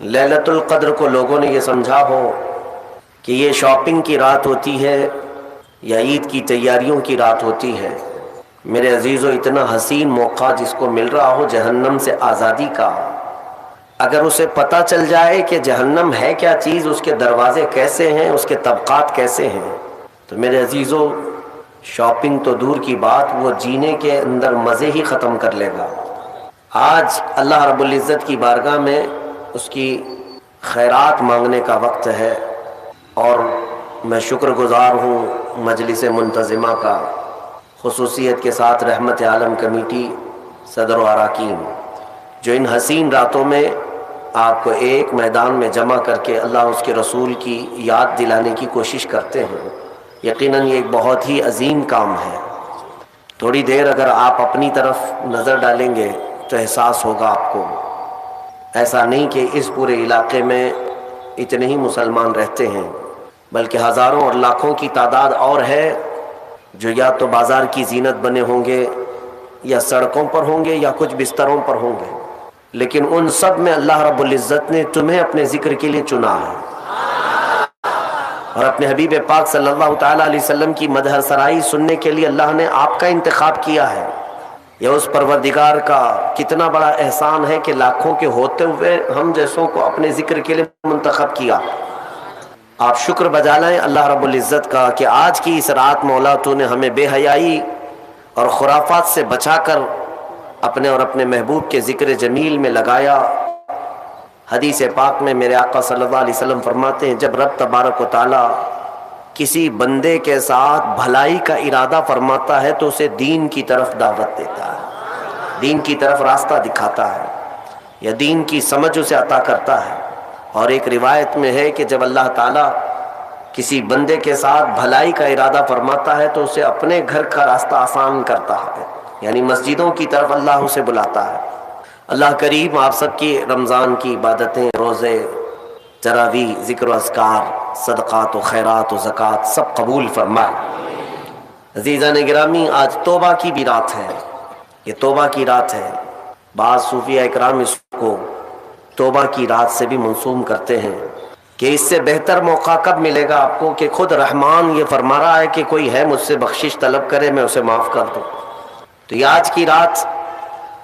ليلۃ القدر کو لوگوں نے یہ سمجھا ہو کہ یہ شاپنگ کی رات ہوتی ہے یا عید کی تیاریوں کی رات ہوتی ہے، میرے عزیزو اتنا حسین موقع جس کو مل رہا ہو جہنم سے آزادی کا، اگر اسے پتہ چل جائے کہ جہنم ہے کیا چیز، اس کے دروازے کیسے ہیں، اس کے طبقات کیسے ہیں، تو میرے عزیزو شاپنگ تو دور کی بات، وہ جینے کے اندر مزے ہی ختم کر لے گا۔ آج اللہ رب العزت کی بارگاہ میں اس کی خیرات مانگنے کا وقت ہے، اور میں شکر گزار ہوں مجلس منتظمہ کا، خصوصیت کے ساتھ رحمت عالم کمیٹی صدر و اراکین، جو ان حسین راتوں میں آپ کو ایک میدان میں جمع کر کے اللہ اس کے رسول کی یاد دلانے کی کوشش کرتے ہیں۔ یقیناً یہ ایک بہت ہی عظیم کام ہے۔ تھوڑی دیر اگر آپ اپنی طرف نظر ڈالیں گے تو احساس ہوگا آپ کو، ایسا نہیں کہ اس پورے علاقے میں اتنے ہی مسلمان رہتے ہیں، بلکہ ہزاروں اور لاکھوں کی تعداد اور ہے جو یا تو بازار کی زینت بنے ہوں گے، یا سڑکوں پر ہوں گے، یا کچھ بستروں پر ہوں گے، لیکن ان سب میں اللہ رب العزت نے تمہیں اپنے ذکر کے لیے چنا ہے، اور اپنے حبیب پاک صلی اللہ تعالیٰ علیہ وسلم کی مدح سرائی سننے کے لیے اللہ نے آپ کا انتخاب کیا ہے۔ یہ اس پروردگار کا کتنا بڑا احسان ہے کہ لاکھوں کے ہوتے ہوئے ہم جیسوں کو اپنے ذکر کے لیے منتخب کیا۔ آپ شکر بجا لائیں اللہ رب العزت کا کہ آج کی اس رات مولا تو نے ہمیں بے حیائی اور خرافات سے بچا کر اپنے اور اپنے محبوب کے ذکر جمیل میں لگایا۔ حدیث پاک میں میرے آقا صلی اللہ علیہ وسلم فرماتے ہیں، جب رب تبارک و تعالی کسی بندے کے ساتھ بھلائی کا ارادہ فرماتا ہے تو اسے دین کی طرف دعوت دیتا ہے، دین کی طرف راستہ دکھاتا ہے، یا دین کی سمجھ اسے عطا کرتا ہے۔ اور ایک روایت میں ہے کہ جب اللہ تعالیٰ کسی بندے کے ساتھ بھلائی کا ارادہ فرماتا ہے تو اسے اپنے گھر کا راستہ آسان کرتا ہے، یعنی مسجدوں کی طرف اللہ اسے بلاتا ہے۔ اللہ کریم آپ سب کی رمضان کی عبادتیں، روزے، تراویح، ذکر و اذکار، صدقات و خیرات و زکوٰۃ سب قبول فرمائے۔ عزیزان گرامی، آج توبہ کی بھی رات ہے، یہ توبہ کی رات ہے۔ بعض صوفیہ اکرام اس کو توبہ کی رات سے بھی منسوب کرتے ہیں کہ اس سے بہتر موقع کب ملے گا آپ کو کہ خود رحمان یہ فرما رہا ہے کہ کوئی ہے مجھ سے بخشش طلب کرے میں اسے معاف کر دوں۔ تو یہ آج کی رات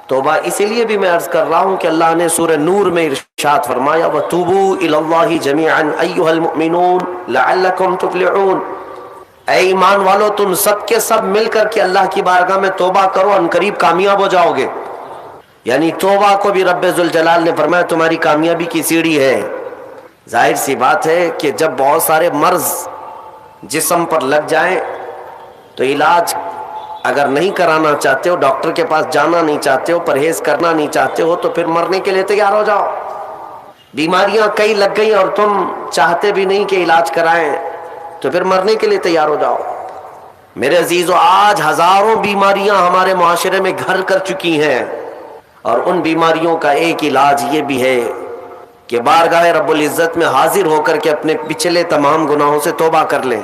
توبہ اسی لیے بھی میں عرض کر رہا ہوں کہ اللہ نے سورہ نور میں ارشاد فرمایا وَتُوبُوا إِلَى اللَّهِ جَمِيعًا أَيُّهَا الْمُؤْمِنُونَ لَعَلَّكُمْ تُفْلِحُونَ، اے ایمان والو تم سب کے سب مل کر کے اللہ کی بارگاہ میں توبہ کرو، ان قریب کامیاب ہو جاؤ گے۔ یعنی توبہ کو بھی رب ذوالجلال نے فرمایا تمہاری کامیابی کی سیڑھی ہے۔ ظاہر سی بات ہے کہ جب بہت سارے مرض جسم پر لگ جائیں تو علاج اگر نہیں کرانا چاہتے ہو، ڈاکٹر کے پاس جانا نہیں چاہتے ہو، پرہیز کرنا نہیں چاہتے ہو، تو پھر مرنے کے لیے تیار ہو جاؤ۔ بیماریاں کئی لگ گئی اور تم چاہتے بھی نہیں کہ علاج کرائیں، تو پھر مرنے کے لیے تیار ہو جاؤ۔ میرے عزیزو، آج ہزاروں بیماریاں ہمارے معاشرے میں گھر کر چکی ہیں، اور ان بیماریوں کا ایک علاج یہ بھی ہے کہ بارگاہ رب العزت میں حاضر ہو کر کے اپنے پچھلے تمام گناہوں سے توبہ کر لیں۔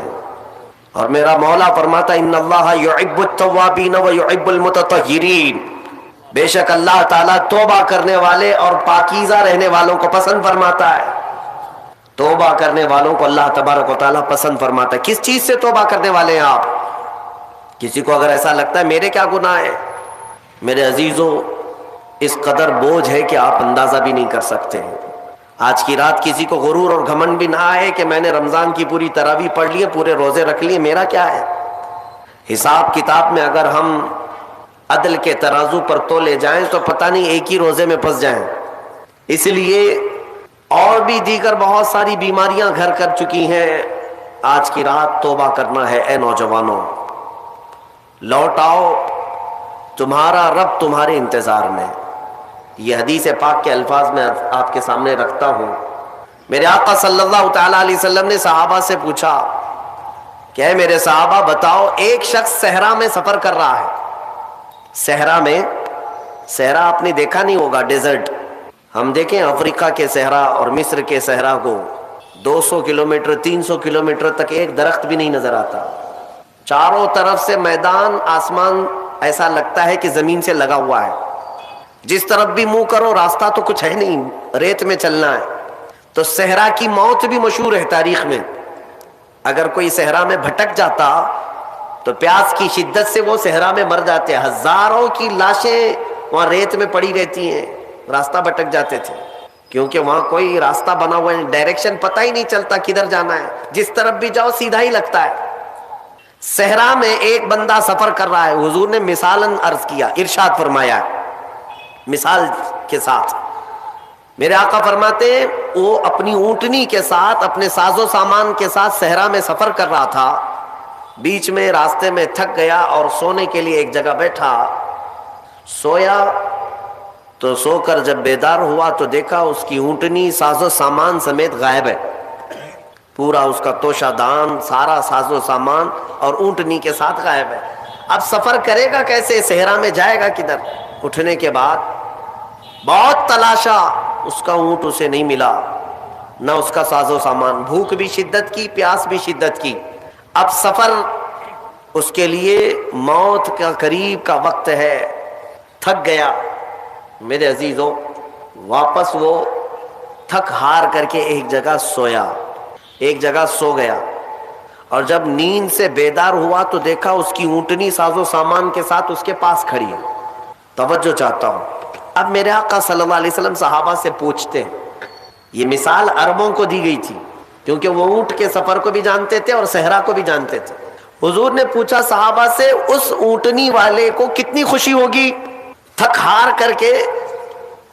اور میرا مولا فرماتا ان اللہ یحب التوابین ویحب المتطہرین، بے شک اللہ تعالیٰ توبہ کرنے والے اور پاکیزہ رہنے والوں کو پسند فرماتا ہے۔ توبہ کرنے والوں کو اللہ تبارک و تعالیٰ پسند فرماتا ہے۔ کس چیز سے توبہ کرنے والے ہیں آپ؟ کسی کو اگر ایسا لگتا ہے میرے کیا گناہ ہے، میرے عزیزو اس قدر بوجھ ہے کہ آپ اندازہ بھی نہیں کر سکتے۔ آج کی رات کسی کو غرور اور گھمنڈ بھی نہ آئے کہ میں نے رمضان کی پوری تراویح پڑھ لی ہے، پورے روزے رکھ لیے، میرا کیا ہے۔ حساب کتاب میں اگر ہم عدل کے ترازو پر تولے جائیں تو پتہ نہیں ایک ہی روزے میں پھنس جائیں۔ اس لیے اور بھی دیگر بہت ساری بیماریاں گھر کر چکی ہیں۔ آج کی رات توبہ کرنا ہے۔ اے نوجوانوں، لوٹ آؤ، تمہارا رب تمہارے انتظار میں۔ یہ حدیث پاک کے الفاظ میں آپ کے سامنے رکھتا ہوں۔ میرے آقا صلی اللہ تعالیٰ علیہ وسلم نے صحابہ سے پوچھا کہ اے میرے صحابہ بتاؤ، ایک شخص صحرا میں سفر کر رہا ہے۔ صحرا میں، صحرا آپ نے دیکھا نہیں ہوگا، ڈیزرٹ، ہم دیکھیں افریقہ کے صحرا اور مصر کے صحرا کو 200 کلومیٹر 300 کلومیٹر تک ایک درخت بھی نہیں نظر آتا، چاروں طرف سے میدان، آسمان ایسا لگتا ہے کہ زمین سے لگا ہوا ہے، جس طرف بھی منہ کرو راستہ تو کچھ ہے نہیں، ریت میں چلنا ہے۔ تو صحرا کی موت بھی مشہور ہے تاریخ میں. اگر کوئی صحرا میں بھٹک جاتا تو پیاس کی شدت سے وہ صحرا میں مر جاتے. ہزاروں کی لاشیں وہاں ریت میں پڑی رہتی ہیں, راستہ بھٹک جاتے تھے, کیونکہ وہاں کوئی راستہ بنا ہوا ہے, ڈائریکشن پتہ ہی نہیں چلتا کدھر جانا ہے, جس طرف بھی جاؤ سیدھا ہی لگتا ہے. صحرا میں ایک بندہ سفر کر رہا ہے, حضور نے مثالاً عرض کیا, ارشاد فرمایا مثال کے ساتھ. میرے آقا فرماتے ہیں وہ اپنی اونٹنی کے ساتھ, اپنے ساز و سامان کے ساتھ صحرا میں سفر کر رہا تھا. بیچ میں راستے میں تھک گیا اور سونے کے لیے ایک جگہ بیٹھا. سویا تو سو کر جب بیدار ہوا تو دیکھا اس کی اونٹنی ساز و سامان سمیت غائب ہے. پورا اس کا توشہ دان, سارا ساز و سامان اور اونٹنی کے ساتھ غائب ہے. اب سفر کرے گا کیسے, صحرا میں جائے گا کدھر؟ اٹھنے کے بعد بہت تلاشا, اس کا اونٹ اسے نہیں ملا, نہ اس کا ساز و سامان. بھوک بھی شدت کی, پیاس بھی شدت کی. اب سفر اس کے لیے موت کا قریب کا وقت ہے, تھک گیا. میرے عزیزوں, واپس وہ تھک ہار کر کے ایک جگہ سویا, ایک جگہ سو گیا. اور جب نیند سے بیدار ہوا تو دیکھا اس کی اونٹنی ساز و سامان کے ساتھ اس کے پاس کھڑی ہے. توجہ چاہتا ہوں. اب میرے آقا صلی اللہ علیہ وسلم صحابہ سے پوچھتے ہیں, یہ مثال عربوں کو دی گئی تھی کیونکہ وہ اونٹ کے سفر کو بھی جانتے تھے اور صحرا کو بھی جانتے تھے. حضور نے پوچھا صحابہ سے, اس اونٹنی والے کو کتنی خوشی ہوگی, تھک ہار کر کے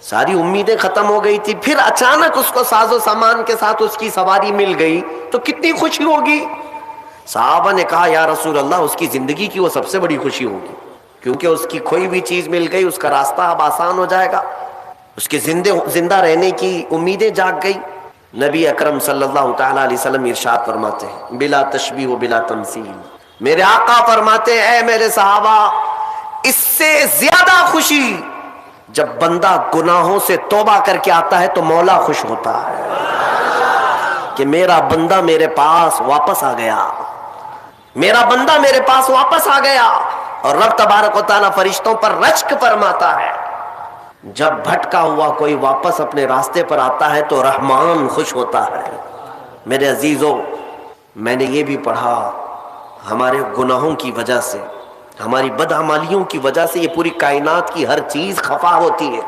ساری امیدیں ختم ہو گئی تھی, پھر اچانک اس کو ساز و سامان کے ساتھ اس کی سواری مل گئی تو کتنی خوشی ہوگی. صحابہ نے کہا یا رسول اللہ, اس کی زندگی کی وہ سب سے بڑی خوشی ہوگی, کیونکہ اس کی کھوئی ہوئی چیز مل گئی, اس کا راستہ اب آسان ہو جائے گا, اس کے زندہ رہنے کی امیدیں جاگ گئی. نبی اکرم صلی اللہ تعالی علیہ وسلم ارشاد فرماتے ہیں بلا تشبیہ و بلا تمثیل, میرے آقا فرماتے ہیں اے میرے صحابہ, اس سے زیادہ خوشی جب بندہ گناہوں سے توبہ کر کے آتا ہے تو مولا خوش ہوتا ہے کہ میرا بندہ میرے پاس واپس آ گیا, میرا بندہ میرے پاس واپس آ گیا. اور رب تبارک و تعالیٰ فرشتوں پر رشک فرماتا ہے, جب بھٹکا ہوا کوئی واپس اپنے راستے پر آتا ہے تو رحمان خوش ہوتا ہے. میرے عزیزوں, میں نے یہ بھی پڑھا, ہمارے گناہوں کی وجہ سے, ہماری بدعمالیوں کی وجہ سے یہ پوری کائنات کی ہر چیز خفا ہوتی ہے.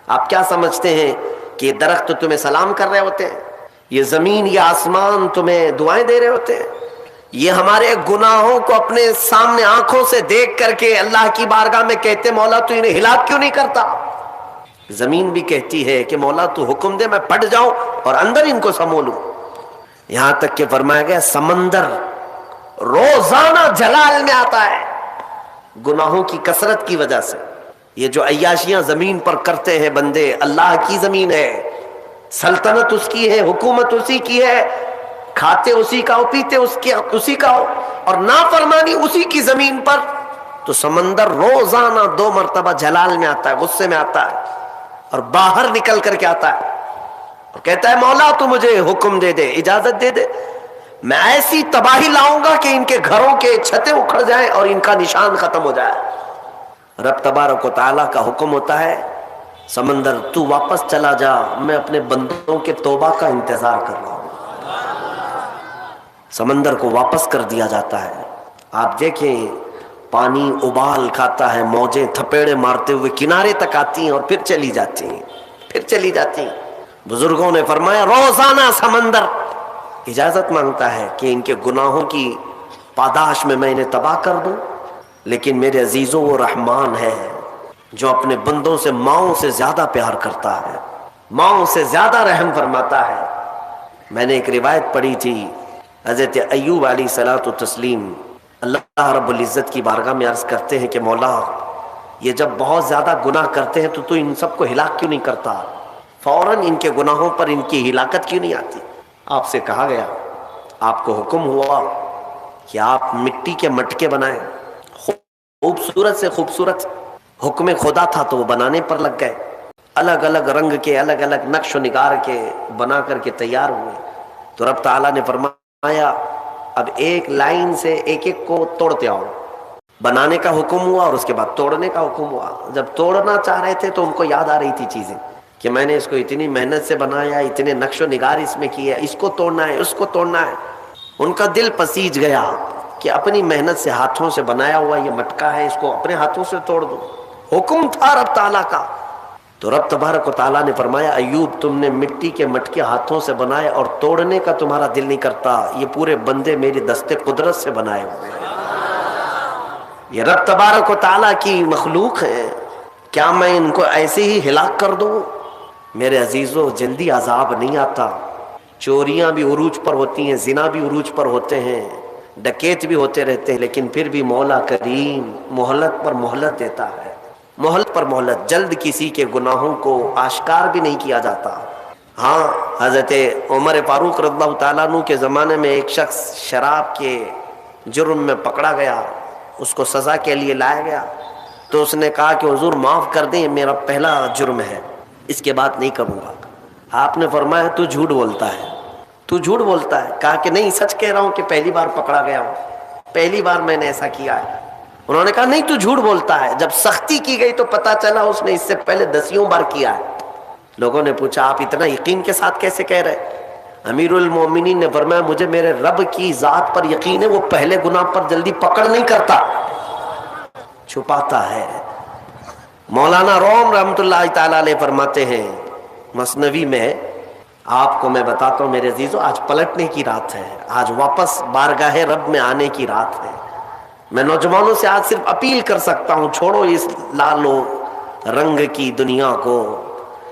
آپ کیا سمجھتے ہیں کہ یہ درخت تمہیں سلام کر رہے ہوتے ہیں, یہ زمین یا آسمان تمہیں دعائیں دے رہے ہوتے ہیں؟ یہ ہمارے گناہوں کو اپنے سامنے آنکھوں سے دیکھ کر کے اللہ کی بارگاہ میں کہتے مولا تو انہیں ہلاک کیوں نہیں کرتا. زمین بھی کہتی ہے کہ مولا تو حکم دے میں پھٹ جاؤں اور اندر ان کو سمو لوں. یہاں تک کہ فرمایا گیا سمندر روزانہ جلال میں آتا ہے گناہوں کی کثرت کی وجہ سے. یہ جو عیاشیاں زمین پر کرتے ہیں بندے, اللہ کی زمین ہے, سلطنت اس کی ہے, حکومت اسی کی ہے, کھاتے اسی کا ہو, پیتے اسی کا ہو, اور نافرمانی اسی کی زمین پر, تو سمندر روزانہ 2 مرتبہ جلال میں آتا ہے, غصے میں آتا ہے, اور باہر نکل کر کے آتا ہے اور کہتا ہے مولا تو مجھے حکم دے دے, اجازت دے دے, میں ایسی تباہی لاؤں گا کہ ان کے گھروں کے چھتیں اکھڑ جائیں اور ان کا نشان ختم ہو جائے. رب تبارک و تعالیٰ کا حکم ہوتا ہے سمندر تو واپس چلا جا, میں اپنے بندوں کے توبہ کا انتظار کر رہا ہوں. سمندر کو واپس کر دیا جاتا ہے. آپ دیکھیں پانی ابال کھاتا ہے, موجیں تھپیڑے مارتے ہوئے کنارے تک آتی ہیں اور پھر چلی جاتی ہیں, پھر چلی جاتی ہیں. بزرگوں نے فرمایا روزانہ سمندر اجازت مانگتا ہے کہ ان کے گناہوں کی پاداش میں انہیں تباہ کر دوں, لیکن میرے عزیزوں وہ رحمان ہے جو اپنے بندوں سے ماؤں سے زیادہ پیار کرتا ہے, ماؤں سے زیادہ رحم فرماتا ہے. میں نے ایک روایت پڑھی تھی, حضرت ایوب علیہ الصلوۃ والتسلیم اللہ رب العزت کی بارگاہ میں عرض کرتے ہیں کہ مولا یہ جب بہت زیادہ گناہ کرتے ہیں تو ان سب کو ہلاک کیوں نہیں کرتا, فوراً ان کے گناہوں پر ان کی ہلاکت کیوں نہیں آتی. آپ سے کہا گیا, آپ کو حکم ہوا کہ آپ مٹی کے مٹکے بنائیں, خوبصورت سے خوبصورت, حکم خدا تھا تو وہ بنانے پر لگ گئے, الگ الگ رنگ کے, الگ الگ نقش و نگار کے بنا کر کے تیار ہوئے. تو رب تعالیٰ نے فرمایا اب ایک لائن سے ایک ایک کو توڑتے آؤ. بنانے کا حکم ہوا اور اس کے بعد توڑنے کا حکم ہوا. جب توڑنا چاہ رہے تھے تو ان کو یاد آ رہی تھی چیزیں, کہ میں نے اس کو اتنی محنت سے بنایا، اتنے نقش و نگار اس میں کیے، اس کو توڑنا ہے، اس کو توڑنا ہے. ان کا دل پسیج گیا کہ اپنی محنت سے ہاتھوں سے بنایا ہوا یہ مٹکا ہے، اس کو اپنے ہاتھوں سے توڑ دو. حکم تھا رب تعالیٰ کا. تو رب تبارک و تعالیٰ نے فرمایا ایوب تم نے مٹی کے مٹکے ہاتھوں سے بنائے اور توڑنے کا تمہارا دل نہیں کرتا، یہ پورے بندے میری دستے قدرت سے بنائے ہوئے ہیں. یہ رب تبارک و تعالیٰ کی مخلوق ہے، کیا میں ان کو ایسے ہی ہلاک کر دوں؟ میرے عزیزو جلدی عذاب نہیں آتا. چوریاں بھی عروج پر ہوتی ہیں، زنا بھی عروج پر ہوتے ہیں، ڈکیت بھی ہوتے رہتے ہیں، لیکن پھر بھی مولا کریم مہلت پر مہلت دیتا ہے، مہلت پر مہلت. جلد کسی کے گناہوں کو آشکار بھی نہیں کیا جاتا. ہاں حضرت عمر فاروق رضی اللہ تعالیٰ عنہ کے زمانے میں ایک شخص شراب کے جرم میں پکڑا گیا، اس کو سزا کے لیے لایا گیا. تو اس نے کہا کہ حضور معاف کر دیں، میرا پہلا جرم ہے، اس کے بعد نہیں کروں گا. آپ نے فرمایا تو جھوٹ بولتا ہے، تو جھوٹ بولتا ہے. کہا کہ نہیں سچ کہہ رہا ہوں کہ پہلی بار پکڑا گیا ہوں، پہلی بار میں نے ایسا کیا ہے. انہوں نے کہا نہیں تو جھوٹ بولتا ہے. جب سختی کی گئی تو پتا چلا اس نے اس سے پہلے 10 بار کیا ہے. لوگوں نے پوچھا آپ اتنا یقین کے ساتھ کیسے کہہ رہے؟ امیر المومنین نے فرمایا مجھے میرے رب کی ذات پر یقین ہے، وہ پہلے گناہ پر جلدی پکڑ نہیں کرتا، چھپاتا ہے. مولانا روم رحمۃ اللہ تعالی علیہ فرماتے ہیں مثنوی میں، آپ کو میں بتاتا ہوں میرے عزیزو، آج پلٹنے کی رات ہے، آج واپس بارگاہ رب میں آنے کی رات ہے. میں نوجوانوں سے آج صرف اپیل کر سکتا ہوں، چھوڑو اس لال و رنگ کی دنیا کو،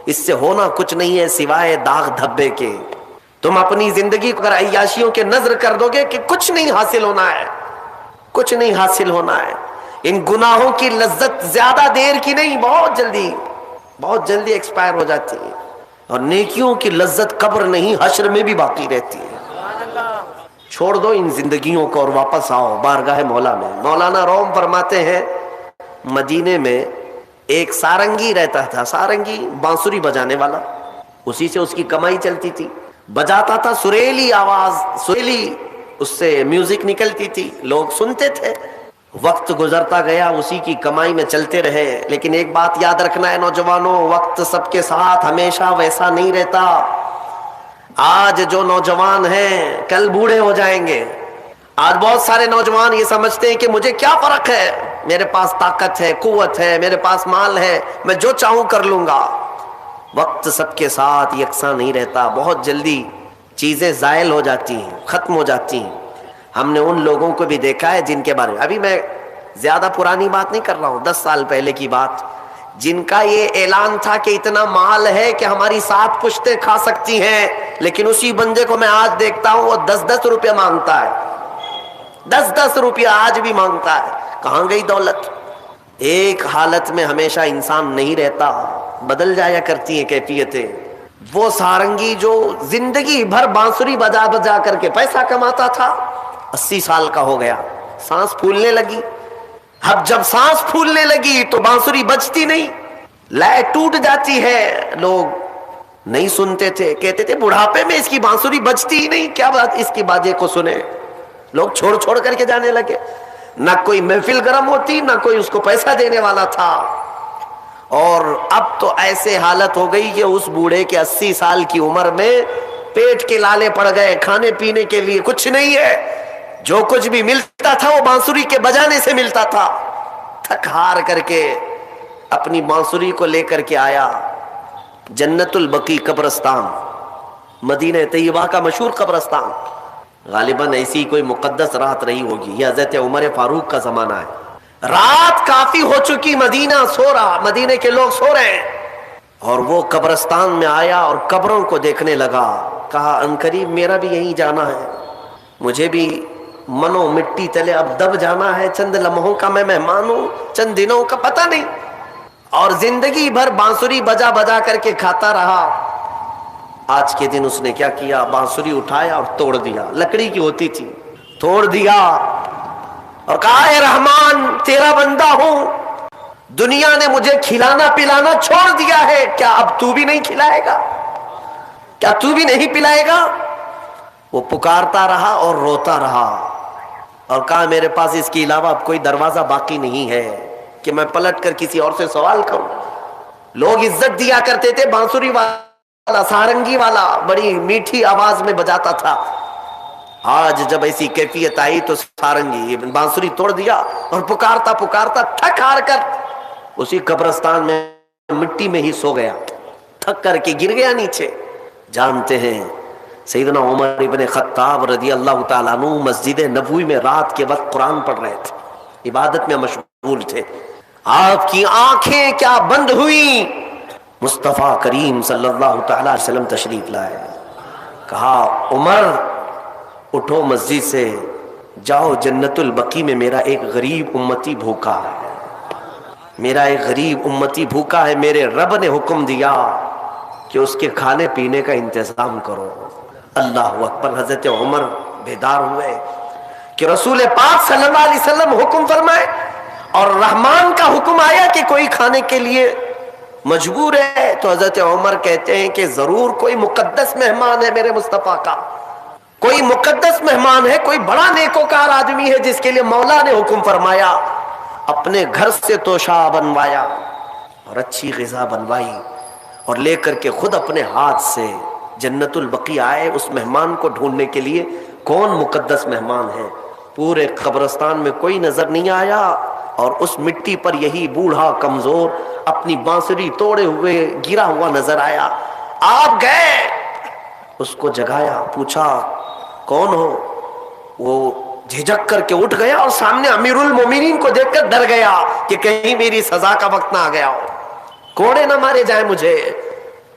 اس سے ہونا کچھ نہیں ہے سوائے داغ دھبے کے. تم اپنی زندگی کو اگر عیاشیوں کے نظر کر دو گے کہ کچھ نہیں حاصل ہونا ہے، کچھ نہیں حاصل ہونا ہے. ان گناہوں کی لذت زیادہ دیر کی نہیں، بہت جلدی ایکسپائر ہو جاتی ہے. اور نیکیوں کی لذت قبر نہیں حشر میں بھی باقی رہتی ہے. چھوڑ دو ان زندگیوں کو اور واپس آؤ بارگاہ مولا میں. مولانا روم فرماتے ہیں مدینے میں ایک سارنگی رہتا تھا، سارنگی بانسری بجانے والا، اسی سے اس کی کمائی چلتی تھی. بجاتا تھا سریلی آواز، سریلی اس سے میوزک نکلتی تھی، لوگ سنتے تھے. وقت گزرتا گیا، اسی کی کمائی میں چلتے رہے. لیکن ایک بات یاد رکھنا ہے نوجوانوں، وقت سب کے ساتھ ہمیشہ ویسا نہیں رہتا. آج جو نوجوان ہیں کل بوڑھے ہو جائیں گے. آج بہت سارے نوجوان یہ سمجھتے ہیں کہ مجھے کیا فرق ہے، میرے پاس طاقت ہے، قوت ہے، میرے پاس مال ہے، میں جو چاہوں کر لوں گا. وقت سب کے ساتھ یکساں نہیں رہتا، بہت جلدی چیزیں زائل ہو جاتی ہیں، ختم ہو جاتی ہیں. ہم نے ان لوگوں کو بھی دیکھا ہے جن کے بارے میں، ابھی میں زیادہ پرانی بات نہیں کر رہا ہوں، 10 سال پہلے کی بات، جن کا یہ اعلان تھا کہ اتنا مال ہے کہ ہماری 7 پشتیں کھا سکتی ہیں، لیکن اسی بندے کو میں آج دیکھتا ہوں وہ 10-10 روپے مانگتا ہے، 10-10 روپیہ آج بھی مانگتا ہے. کہاں گئی دولت؟ ایک حالت میں ہمیشہ انسان نہیں رہتا، بدل جایا کرتی ہیں کیفیتیں. وہ سارنگی جو زندگی بھر بانسری بجا بجا کر کے پیسہ کماتا تھا، 80 سال کا ہو گیا، سانس پھولنے لگی. اب جب سانس پھولنے لگی تو بانسری بجتی نہیں، لے ٹوٹ جاتی ہے. لوگ نہیں سنتے تھے، کہتے تھے بڑھاپے میں اس کی بانسری بجتی ہی نہیں، کیا بات اس کی باجے کو سنے. لوگ چھوڑ چھوڑ کر کے جانے لگے، نہ کوئی محفل گرم ہوتی، نہ کوئی اس کو پیسہ دینے والا تھا. اور اب تو ایسے حالت ہو گئی کہ اس بوڑھے کے 80 سال کی عمر میں پیٹ کے لالے پڑ گئے، کھانے پینے کے لیے کچھ نہیں ہے. جو کچھ بھی ملتا تھا وہ بانسری کے بجانے سے ملتا تھا. تھک ہار کر کے اپنی بانسری کو لے کر کے آیا جنت البقیع قبرستان، مدینہ طیبہ کا مشہور قبرستان. غالباً ایسی کوئی مقدس رات رہی ہوگی، یہ حضرت عمر فاروق کا زمانہ ہے. رات کافی ہو چکی، مدینہ سو رہا، مدینے کے لوگ سو رہے ہیں. اور وہ قبرستان میں آیا اور قبروں کو دیکھنے لگا. کہا عنقریب میرا بھی یہیں جانا ہے، مجھے بھی منو مٹی تلے اب دب جانا ہے. چند لمحوں کا میں مہمان ہوں، چند دنوں کا پتہ نہیں. اور زندگی بھر بانسری بجا بجا کر کے کھاتا رہا. آج کے دن اس نے کیا کیا، بانسری اٹھایا اور توڑ دیا، لکڑی کی ہوتی تھی، توڑ دیا اور کہا اے رحمان تیرا بندہ ہوں، دنیا نے مجھے کھلانا پلانا چھوڑ دیا ہے، کیا اب تو بھی نہیں کھلائے گا، کیا تو بھی نہیں پلائے گا؟ وہ پکارتا رہا اور روتا رہا اور کہا میرے پاس اس کے علاوہ اب کوئی دروازہ باقی نہیں ہے کہ میں پلٹ کر کسی اور سے سوال کروں. لوگ عزت دیا کرتے تھے، بانسری والا، سارنگی والا بڑی میٹھی آواز میں بجاتا تھا. آج جب ایسی کیفیت آئی تو سارنگی بانسری توڑ دیا اور پکارتا پکارتا تھک ہار کر اسی قبرستان میں مٹی میں ہی سو گیا، تھک کر کے گر گیا نیچے. جانتے ہیں سیدنا عمر ابن خطاب رضی اللہ تعالیٰ عنہ مسجد نبوی میں رات کے وقت قرآن پڑھ رہے تھے، عبادت میں مشغول تھے. آپ کی آنکھیں کیا بند ہوئی، مصطفیٰ کریم صلی اللہ تعالیٰ علیہ وسلم تشریف لائے. کہا عمر اٹھو مسجد سے، جاؤ جنت البقیع میں میرا ایک غریب امتی بھوکا ہے، میرا ایک غریب امتی بھوکا ہے، میرے رب نے حکم دیا کہ اس کے کھانے پینے کا انتظام کرو. اللہ اکبر. حضرت عمر بیدار ہوئے کہ رسول پاک صلی اللہ علیہ وسلم حکم فرمائے اور رحمان کا حکم آیا کہ کوئی کھانے کے لیے مجبور ہے. تو حضرت عمر کہتے ہیں کہ ضرور کوئی مقدس مہمان ہے میرے مصطفیٰ کا، کوئی مقدس مہمان ہے، کوئی بڑا نیکوکار آدمی ہے جس کے لیے مولا نے حکم فرمایا. اپنے گھر سے توشہ بنوایا اور اچھی غذا بنوائی اور لے کر کے خود اپنے ہاتھ سے جنت البقیع آئے اس مہمان کو ڈھونڈنے کے لیے. کون مقدس مہمان ہے؟ پورے قبرستان میں کوئی نظر نہیں آیا اور اس مٹی پر یہی بوڑھا کمزور اپنی بانسری توڑے ہوئے گرا ہوا نظر آیا. آپ گئے، اس کو جگایا، پوچھا کون ہو؟ وہ جھجک کر کے اٹھ گیا اور سامنے امیر المومنین کو دیکھ کر ڈر گیا کہ کہیں میری سزا کا وقت نہ آ گیا ہو، کوڑے نہ مارے جائیں مجھے.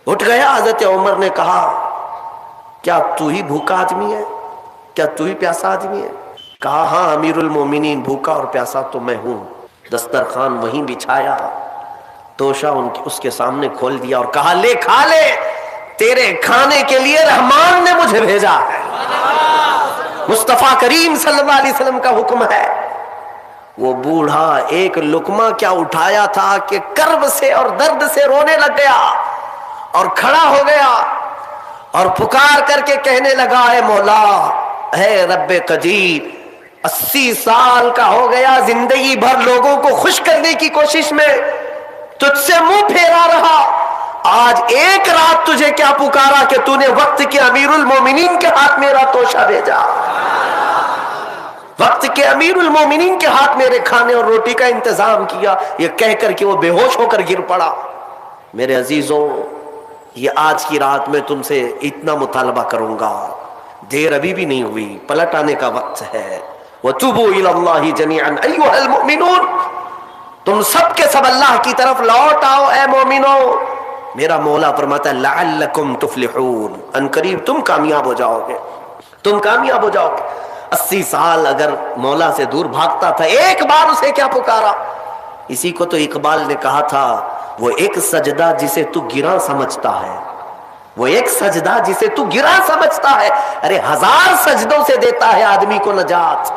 اٹھ گیا. حضرت عمر نے کہا کیا تو ہی بھوکا آدمی ہے، کیا تو ہی پیاسا آدمی ہے؟ کہا ہاں امیر المومنین، بھوکا اور پیاسا تو میں ہوں. دسترخوان وہیں بچھایا، توشہ اس کے سامنے کھول دیا اور کہا لے کھا لے، تیرے کھانے کے لیے رحمان نے مجھے بھیجا ہے. مصطفیٰ کریم صلی اللہ علیہ وسلم کا حکم ہے. وہ بوڑھا ایک لقمہ کیا اٹھایا تھا کہ کرب سے اور درد سے رونے لگ گیا اور کھڑا ہو گیا اور پکار کر کے کہنے لگا اے مولا، اے رب قدیر، 80 سال کا ہو گیا، زندگی بھر لوگوں کو خوش کرنے کی کوشش میں تجھ سے منہ پھیرا رہا، آج ایک رات تجھے کیا پکارا کہ تو نے وقت کے امیر المومنین کے ہاتھ میرا توشہ بھیجا، وقت کے امیر المومنین کے ہاتھ میرے کھانے اور روٹی کا انتظام کیا. یہ کہہ کر کے وہ بے ہوش ہو کر گر پڑا. میرے عزیزوں، یہ آج کی رات میں تم سے اتنا مطالبہ کروں گا، دیر ابھی بھی نہیں ہوئی، پلٹ آنے کا وقت ہے. وَتُوبُوا إِلَى اللَّهِ جَمِيعًا أَيُّهَا الْمُؤْمِنُونَ، تم سب کے سب اللہ کی طرف لوٹ آؤ اے مومنو. میرا مولا فرماتا ہے لعلکم تفلحون، ان قریب تم کامیاب ہو جاؤ گے، تم کامیاب ہو جاؤ گے. 80 سال اگر مولا سے دور بھاگتا تھا، ایک بار اسے کیا پکارا. اسی کو تو اقبال نے کہا تھا وہ ایک سجدہ جسے تو گراں سمجھتا ہے، وہ ایک سجدہ جسے تو گراں سمجھتا ہے، ارے 1000 سجدوں سے دیتا ہے آدمی کو نجات.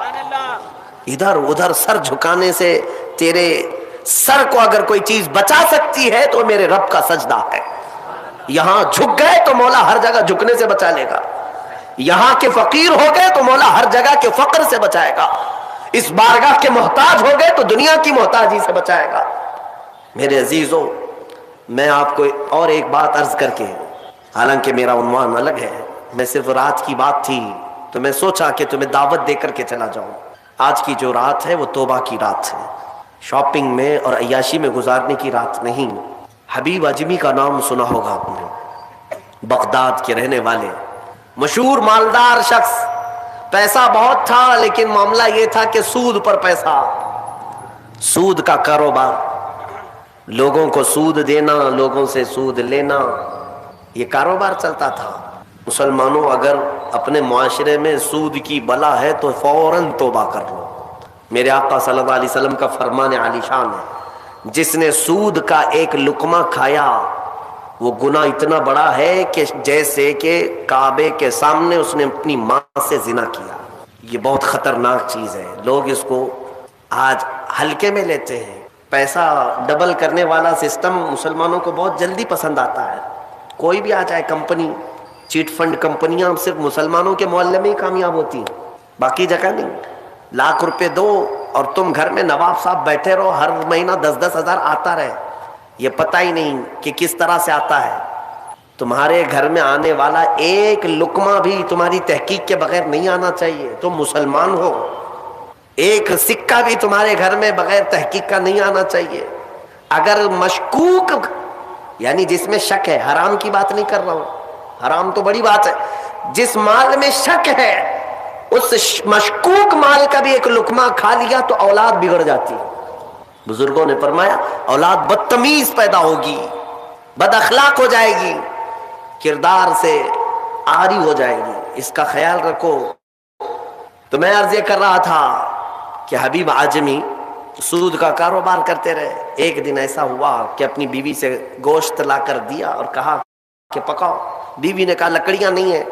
ادھر ادھر سر جھکانے سے تیرے سر کو اگر کوئی چیز بچا سکتی ہے تو میرے رب کا سجدہ ہے. یہاں جھک گئے تو مولا ہر جگہ جھکنے سے بچا لے گا، یہاں کے فقیر ہو گئے تو مولا ہر جگہ کے فقر سے بچائے گا، اس بارگاہ کے محتاج ہو گئے تو دنیا کی محتاجی سے بچائے گا. میرے عزیزوں، میں آپ کو اور ایک بات عرض کر کے، حالانکہ میرا عنوان الگ ہے، میں صرف رات کی بات تھی تو میں سوچا کہ تمہیں دعوت دے کر کے چلا جاؤں. آج کی جو رات ہے وہ توبہ کی رات ہے، شاپنگ میں اور عیاشی میں گزارنے کی رات نہیں. حبیب اجمی کا نام سنا ہوگا آپ نے، بغداد کے رہنے والے مشہور مالدار شخص، پیسہ بہت تھا لیکن معاملہ یہ تھا کہ سود پر پیسہ، سود کا کاروبار، لوگوں کو سود دینا، لوگوں سے سود لینا، یہ کاروبار چلتا تھا. مسلمانوں اگر اپنے معاشرے میں سود کی بلا ہے تو فوراً توبہ کر لو. میرے آقا صلی اللہ علیہ وسلم کا فرمان عالی شان ہے، جس نے سود کا ایک لقمہ کھایا وہ گناہ اتنا بڑا ہے کہ جیسے کہ کعبے کے سامنے اس نے اپنی ماں سے زنا کیا. یہ بہت خطرناک چیز ہے، لوگ اس کو آج ہلکے میں لیتے ہیں. پیسہ ڈبل کرنے والا سسٹم مسلمانوں کو بہت جلدی پسند آتا ہے. کوئی بھی آ جائے کمپنی، چیٹ فنڈ کمپنیاں صرف مسلمانوں کے محلے میں ہی کامیاب ہوتی ہیں، باقی جگہ نہیں. لاکھ روپے دو اور تم گھر میں نواب صاحب بیٹھے رہو، ہر مہینہ 10-10 ہزار آتا رہے. یہ پتہ ہی نہیں کہ کس طرح سے آتا ہے. تمہارے گھر میں آنے والا ایک لقمہ بھی تمہاری تحقیق کے بغیر نہیں آنا چاہیے. تم مسلمان ہو. ایک سکہ بھی تمہارے گھر میں بغیر تحقیق کا نہیں آنا چاہیے. اگر مشکوک یعنی جس میں شک ہے، حرام کی بات نہیں کر رہا ہوں، حرام تو بڑی بات ہے، جس مال میں شک ہے اس مشکوک مال کا بھی ایک لقمہ کھا لیا تو اولاد بگڑ جاتی ہے. بزرگوں نے فرمایا اولاد بدتمیز پیدا ہوگی، بد اخلاق ہو جائے گی، کردار سے عاری ہو جائے گی. اس کا خیال رکھو. تو میں عرض یہ کر رہا تھا کہ حبیب اعجمی سود کا کاروبار کرتے رہے. ایک دن ایسا ہوا کہ اپنی بیوی سے گوشت لا کر دیا اور کہا کہ پکاؤ. بیوی نے کہا لکڑیاں نہیں ہیں.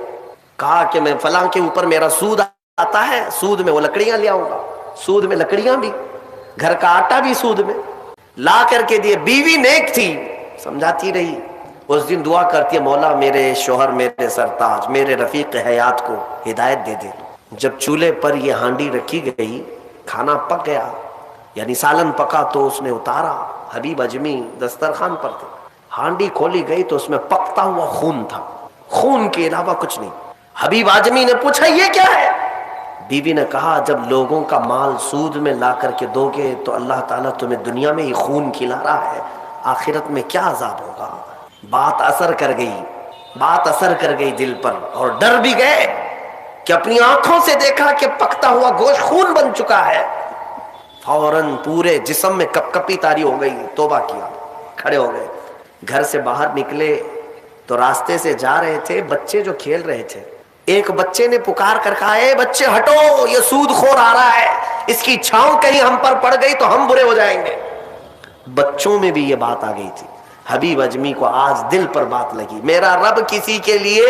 کہا کہ میں فلاں کے اوپر میرا سود آتا ہے، سود میں وہ لکڑیاں لے آؤں گا. سود میں لکڑیاں بھی، گھر کا آٹا بھی سود میں لا کر کے دیے. بیوی نیک تھی، سمجھاتی رہی. اس دن دعا کرتی ہے مولا میرے شوہر، میرے سرتاج، میرے رفیق حیات کو ہدایت دے دے. جب چولہے پر یہ ہانڈی رکھی گئی، کھانا پک گیا، یعنی سالن پکا تو اس نے اتارا. حبیب اجمی دسترخوان پر تھے. ہانڈی کھولی گئی تو اس میں پکتا ہوا خون تھا، خون کے علاوہ کچھ نہیں. حبیب اعجمی نے پوچھا یہ کیا ہے؟ بیوی نے کہا جب لوگوں کا مال سود میں لا کر کے دو گے تو اللہ تعالیٰ تمہیں دنیا میں ہی خون کھلا رہا ہے، آخرت میں کیا عذاب ہوگا. بات اثر کر گئی، بات اثر کر گئی دل پر، اور ڈر بھی گئے کہ اپنی آنکھوں سے دیکھا کہ پکتا ہوا گوشت خون بن چکا ہے. فوراً پورے جسم میں کپ کپی طاری ہو گئی. توبہ کیا، کھڑے ہو گئے. گھر سے باہر نکلے تو راستے سے جا رہے تھے، بچے جو کھیل رہے تھے، ایک بچے نے پکار کر کہا اے بچے ہٹو، یہ سود خور آ رہا ہے، اس کی چھاؤں کہیں ہم پر پڑ گئی تو ہم برے ہو جائیں گے. بچوں میں بھی یہ بات آ گئی تھی. حبیب اجمی کو آج دل پر بات لگی، میرا رب کسی کے لیے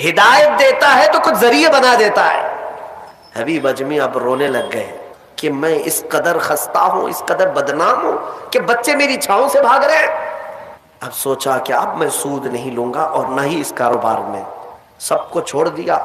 ہدایت دیتا ہے تو کچھ ذریعے بنا دیتا ہے. حبیب اجمی اب رونے لگ گئے کہ میں اس قدر خستہ ہوں، اس قدر بدنام ہوں کہ بچے میری چھاؤں سے بھاگ رہے ہیں. اب سوچا کہ اب میں سود نہیں لوں گا اور نہ ہی اس کاروبار میں. سب کو چھوڑ دیا